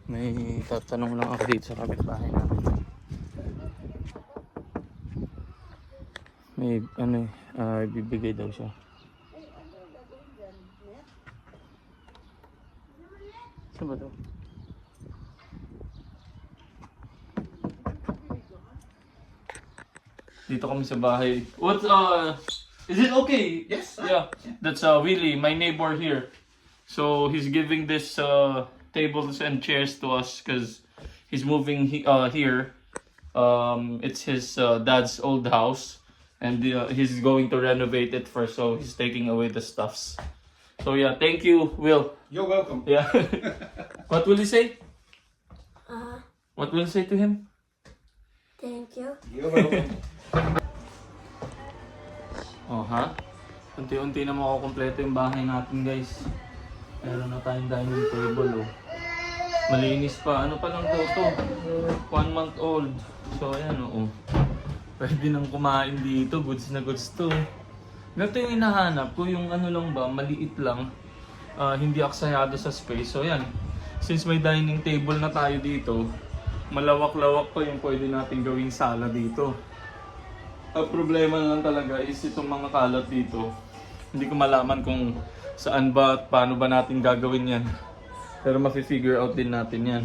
May tatanong lang ako dito sa kapitbahay namin. May bibigay daw siya. Saan ba to? Dito kami sa bahay. What is it okay? Yes. Yeah. That's Willie, my neighbor here. So he's giving this tables and chairs to us because he's moving here. It's his dad's old house, and he's going to renovate it first. So he's taking away the stuffs. So yeah, thank you, Will. You're welcome. Yeah. What will you say? Uh, What will you say to him? thank you. You're welcome. Oh ha? Unti-unti na makukumpleto yung bahay natin, guys. Meron na tayong dining table, oh. Malinis pa. Ano pa lang to? 1 month old. So ayan, oh. Pwede nang kumain dito. Goods na goods to. Ganito yung hinahanap ko. Yung ano lang ba, maliit lang. Hindi aksayado sa space. So ayan. Since may dining table na tayo dito, malawak-lawak pa yung pwede natin gawing sala dito. Ang problema na lang talaga is itong mga kalat dito. Hindi ko malaman kung saan ba at paano ba natin gagawin yan. Pero mafi-figure out din natin yan.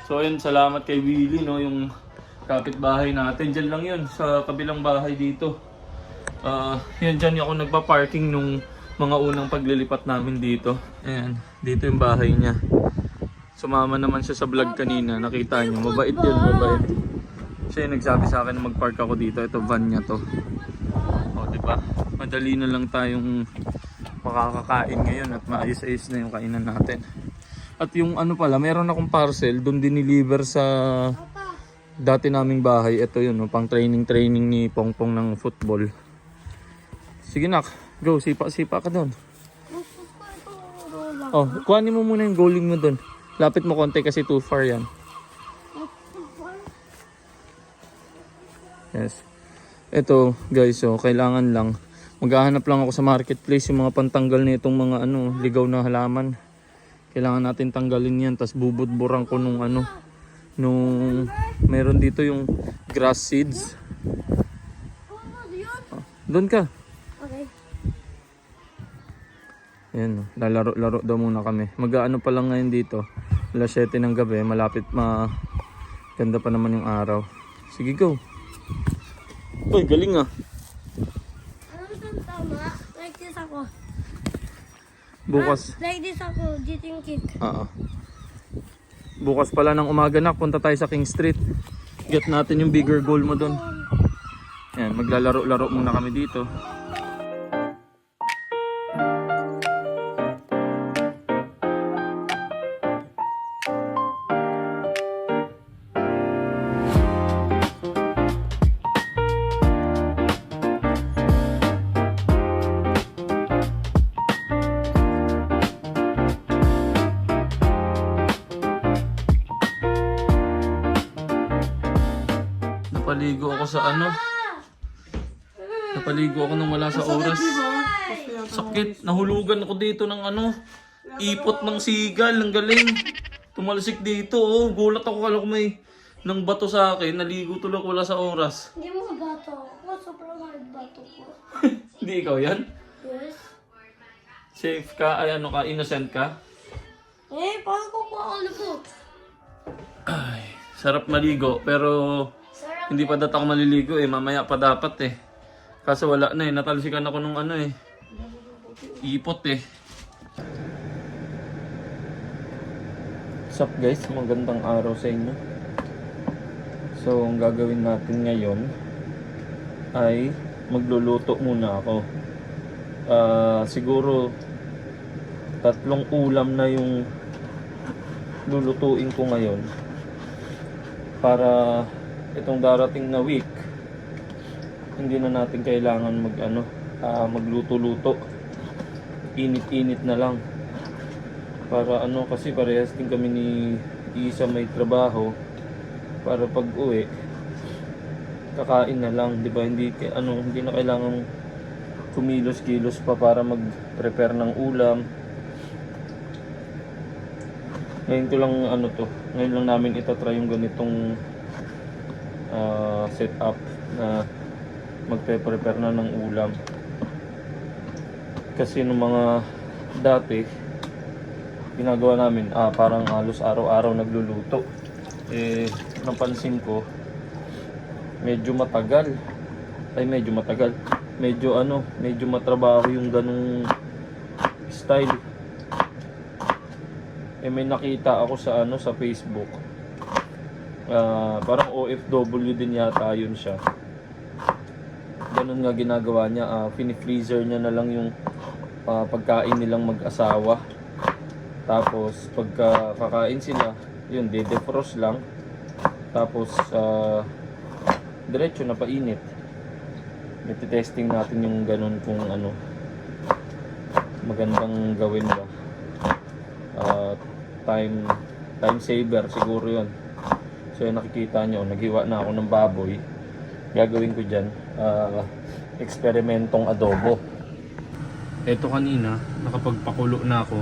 So ayun, salamat kay Willie, no, yung kapitbahay natin. Diyan lang yun, sa kabilang bahay dito. Yan, dyan ako nagpa-parking nung mga unang paglilipat namin dito. Ayan, dito yung bahay niya. Sumama naman siya sa vlog kanina, nakita niyo. Mabait yun, mabait. Siya yung nagsabi sa akin na mag-park ako dito. Ito van niya to. O, diba? Madali na lang tayong makakakain ngayon at maayos-ayos na yung kainan natin. At yung ano pala, meron akong parcel doon diniliver sa dati naming bahay. Ito yun, no, pang training ni Pongpong ng football. Sige nak, go, sipa ka doon. Oh, kuhanin mo muna yung goaling mo doon. Lapit mo konti kasi too far yan. Yes. Ito guys, so kailangan lang maghahanap lang ako sa marketplace yung mga pantanggal na itong mga ligaw na halaman. Kailangan natin tanggalin yan, tas bubudburan ko nung meron dito yung grass seeds. Doon ka. Okay. Yan, lalaro-laro daw muna kami. Mag-aano pa lang ngayon dito. Alas 7 ng gabi, malapit ganda pa naman yung araw. Sige, go. Uy, galing ah. Ano itong tama? Like this ako. Bukas. Like this ako. Dito yung kick. Bukas pala ng umaga na, punta tayo sa King Street. Get natin yung bigger goal mo doon. Yan, maglalaro-laro muna kami dito. Napaligo ako sa Napaligo ako nang wala sa oras. Sakit. Nahulugan ako dito ng ipot ng sigal. Ang galing. Tumalsik dito. Oh. Gulat ako. Kala ko may nang bato sa akin. Naligo tuloy ako wala sa oras. Hindi mo bato ako. Sobrang hard bato ko. Hindi ikaw yan? Yes. Safe ka? Ay innocent ka? Paano ko makalabot? Ay, sarap maligo. Pero Sarap. hindi pa data ako maliligo mamaya pa dapat kaso wala na natalsikan ako nung ipot What's up guys, magandang araw sa inyo. So ang gagawin natin ngayon ay magluluto muna ako. Siguro 3 ulam na yung lulutuin ko ngayon para itong darating na week hindi na natin kailangan magluto-luto. Init-init na lang. Para kasi parehas din kami ni Isa may trabaho. Para pag uwi kakain na lang, 'di ba? Hindi na kailangan kumilos-kilos pa para mag-prepare ng ulam. Ngayon ko lang ano to, ngayon lang namin itatry yung ganitong setup na magpe-prepare na ng ulam. Kasi nung mga dati, ginagawa namin, parang halos araw-araw nagluluto. Eh, napansin ko, medyo matagal. Medyo matrabaho yung ganung style. Eh, may nakita ako sa sa Facebook. Parang OFW din yata yun siya. Ganun nga ginagawa niya, fini-freezer niya na lang yung pagkain nilang mag-asawa. Tapos pagka kakain sila, yun, de-defrost lang. Tapos diretso na painit. Iti-testing natin yung ganun kung ano magandang gawin ba. Time saver siguro yun. So yun, nakikita nyo, naghiwa na ako ng baboy. Gagawin ko dyan eksperimentong adobo. Ito kanina, nakapagpakulo na ako.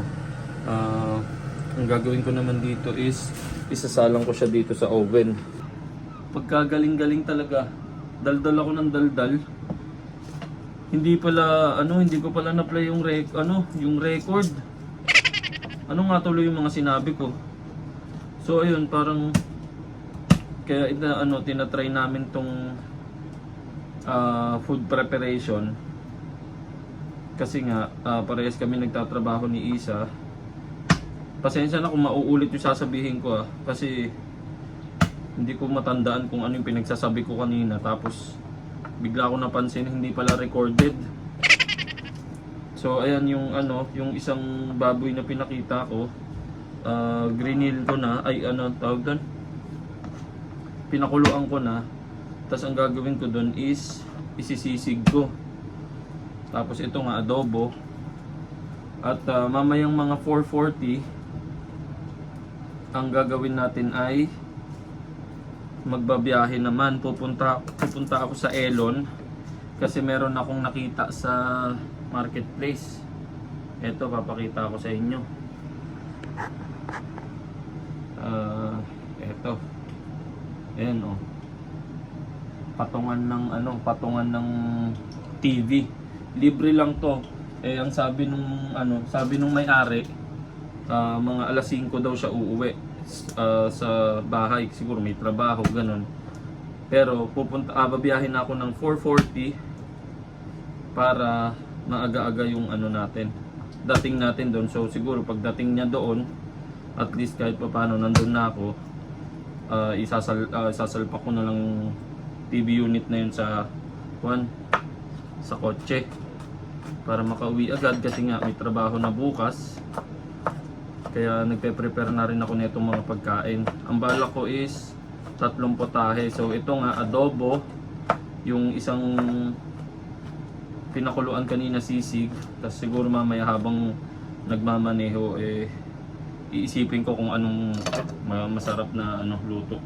Ang gagawin ko naman dito is isasalang ko siya dito sa oven. Pagkagaling-galing talaga, daldal ako ng daldal. Hindi ko pala na-play yung record. Ano nga tuloy yung mga sinabi ko. So ayun, parang kaya tinatry namin tong food preparation. Kasi nga parehas kami nagtatrabaho ni Isa. Pasensya na kung mauulit yung sasabihin ko kasi hindi ko matandaan kung ano yung pinagsasabi ko kanina, tapos bigla ko napansin hindi pala recorded. So ayan yung isang baboy na pinakita ko, grinil ko na, tawag doon, pinakuluan ko na. Tapos ang gagawin ko doon is isisisig ko. Tapos ito nga adobo. At mamayang mga 4:40 ang gagawin natin ay magbabiyahe naman. Pupunta ako sa Elon kasi meron akong nakita sa marketplace. Ito, papakita ko sa inyo. Ito. Ayan patungan ng TV. Libre lang to. Ang sabi nung may-ari, mga alas 5 daw siya uuwi sa bahay, siguro may trabaho ganun. Pero babiyahin ako ng 4:40 para maaga-aga yung dating natin doon. So siguro pagdating niya doon, at least kahit paano nandun na ako, isasalpak ko na lang TV unit na yun sa kotse para makauwi agad, kasi nga may trabaho na bukas. Kaya nagpe-prepare na rin ako nitong mga pagkain. Ang balak ko is 3 potahe. So ito nga adobo, yung isang pinakuluan kanina sisig, tapos siguro mamaya habang nagmamaneho iisipin ko kung anong masarap na luto.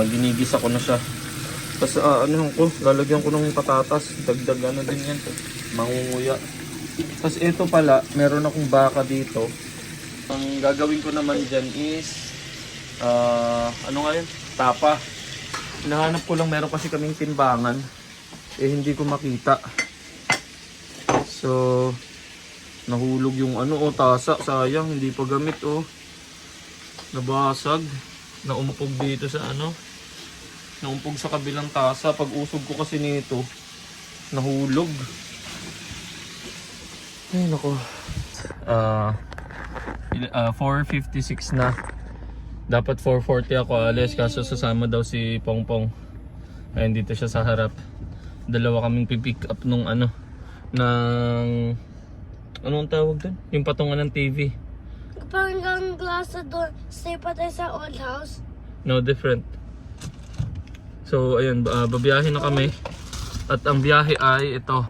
Ginigisa ko na siya. Tapos lalagyan ko ng patatas, dagdag din yan, mangunguya. Tapos ito pala, meron akong baka dito. Ang gagawin ko naman dyan is tapa. Hinahanap ko lang, meron kasi kaming timbangan, hindi ko makita. So nahulog yung tasa, sayang, hindi pa gamit. Nabasag, naumpog dito sa naumpog sa kabilang tasa. Pag usog ko kasi nito, nahulog. Ay nako. 4:56 na. Dapat 4:40 ako alis, kaso sasama daw si Pongpong. Ayun, dito siya sa harap. Dalawa kaming pipick up nung anong tawag doon? Yung patungan ng TV. Parang glass sa door. Stay pa tayo sa old house. No, different. So ayun, babiyahe na kami. At ang biyahe ay ito.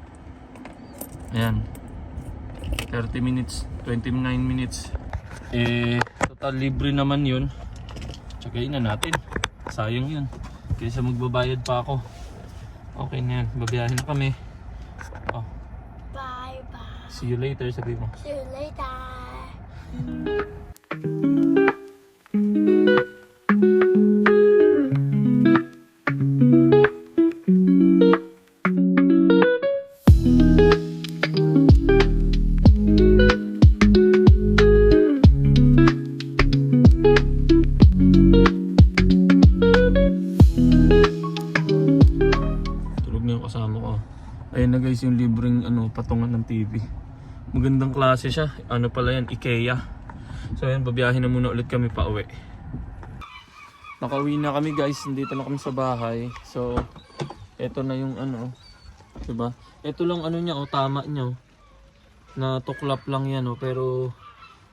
Ayan, 30 minutes, 29 minutes. Total libre naman yun. Tsagain na natin, sayang yun, kaysa magbabayad pa ako. Okay na yan, babiyahe na kami. Bye See you later, sabi mo. See you later. Tulog na yung kasama ko. Ayun na guys yung libreng patungan ng TV. Magandang klase siya. Ano pala yan? IKEA. So ayun, babiyahin na muna ulit kami pa uwi. Nakauwi na kami guys. Nandito na kami sa bahay. So eto na yung diba? Ito lang niya, tama niya. Na tuklap lang yan, pero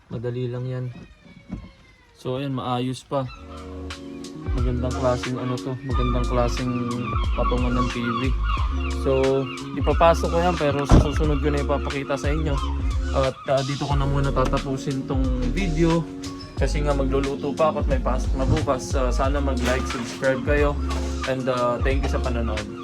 madali lang yan. So ayun, maayos pa. Magandang klaseng magandang klaseng patungan ng TV. So ipapasok ko yan, pero sa susunod ko na ipapakita sa inyo. At dito ko na muna tatapusin tong video kasi nga magluluto pa ako at may pasok na bukas. Sana mag-like, subscribe kayo, and thank you sa panonood.